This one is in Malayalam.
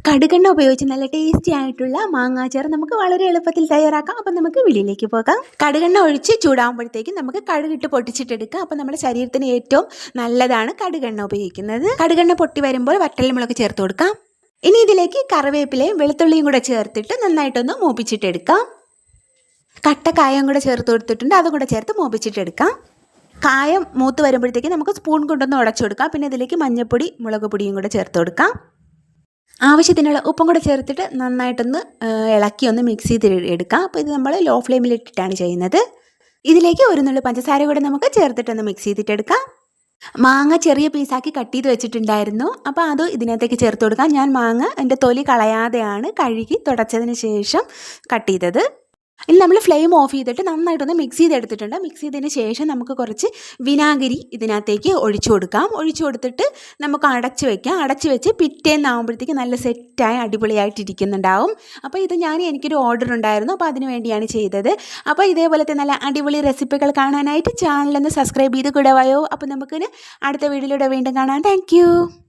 കടുകെണ്ണ ഉപയോഗിച്ച് നല്ല ടേസ്റ്റി ആയിട്ടുള്ള മാങ്ങാച്ചാർ നമുക്ക് വളരെ എളുപ്പത്തിൽ തയ്യാറാക്കാം. അപ്പം നമുക്ക് വീഡിയോയിലേക്ക് പോകാം. കടുകെണ്ണ ഒഴിച്ച് ചൂടാകുമ്പോഴത്തേക്കും നമുക്ക് കടുകിട്ട് പൊട്ടിച്ചിട്ടെടുക്കാം. അപ്പം നമ്മുടെ ശരീരത്തിന് ഏറ്റവും നല്ലതാണ് കടുകെണ്ണ ഉപയോഗിക്കുന്നത്. കടുകെണ്ണ പൊട്ടി വരുമ്പോൾ വറ്റൽമുളക് ചേർത്ത് കൊടുക്കാം. ഇനി ഇതിലേക്ക് കറിവേപ്പിലയും വെളുത്തുള്ളിയും കൂടെ ചേർത്തിട്ട് നന്നായിട്ടൊന്ന് മൂപ്പിച്ചിട്ടെടുക്കാം. കട്ട കായം കൂടെ ചേർത്ത് കൊടുത്തിട്ടുണ്ട്, അതും കൂടെ ചേർത്ത് മൂപ്പിച്ചിട്ടെടുക്കാം. കായം മൂത്ത് വരുമ്പോഴത്തേക്ക് നമുക്ക് സ്പൂൺ കൊണ്ടൊന്ന് ഉടച്ചു കൊടുക്കാം. പിന്നെ ഇതിലേക്ക് മഞ്ഞൾപ്പൊടി മുളക് പൊടിയും കൂടെ ചേർത്ത് കൊടുക്കാം. ആവശ്യത്തിനുള്ള ഉപ്പും കൂടെ ചേർത്തിട്ട് നന്നായിട്ടൊന്ന് ഇളക്കി ഒന്ന് മിക്സ് ചെയ്ത് എടുക്കാം. അപ്പോൾ ഇത് നമ്മൾ ലോ ഫ്ലെയിമിലിട്ടിട്ടാണ് ചെയ്യുന്നത്. ഇതിലേക്ക് ഒരു നുള്ളു പഞ്ചസാര കൂടെ നമുക്ക് ചേർത്തിട്ടൊന്ന് മിക്സ് ചെയ്തിട്ടെടുക്കാം. മാങ്ങ ചെറിയ പീസാക്കി കട്ട് ചെയ്ത് വെച്ചിട്ടുണ്ടായിരുന്നു. അപ്പോൾ അത് ഇതിനകത്തേക്ക് ചേർത്ത് കൊടുക്കാം. ഞാൻ മാങ്ങ എൻ്റെ തൊലി കളയാതെയാണ് കഴുകി തുടച്ചതിന് ശേഷം കട്ട് ചെയ്തത്. ഇനി നമ്മൾ ഫ്ലെയിം ഓഫ് ചെയ്തിട്ട് നന്നായിട്ടൊന്ന് മിക്സ് ചെയ്തെടുത്തിട്ടുണ്ട്. മിക്സ് ചെയ്തതിന് ശേഷം നമുക്ക് കുറച്ച് വിനാഗിരി ഇതിനകത്തേക്ക് ഒഴിച്ചു കൊടുക്കാം. ഒഴിച്ചു കൊടുത്തിട്ട് നമുക്ക് അടച്ച് വയ്ക്കാം. അടച്ച് വെച്ച് പിറ്റേന്നാകുമ്പോഴത്തേക്ക് നല്ല സെറ്റായി അടിപൊളിയായിട്ടിരിക്കുന്നുണ്ടാവും. അപ്പോൾ ഇത് എനിക്കൊരു ഓർഡർ ഉണ്ടായിരുന്നു, അപ്പോൾ അതിന് വേണ്ടിയാണ് ചെയ്തത്. അപ്പോൾ ഇതേപോലത്തെ നല്ല അടിപൊളി റെസിപ്പികൾ കാണാനായിട്ട് ചാനലൊന്ന് സബ്സ്ക്രൈബ് ചെയ്ത് കൂടെ വായോ. അപ്പോൾ നമുക്കിന് അടുത്ത വീഡിയോയിലൂടെ വീണ്ടും കാണാം. താങ്ക്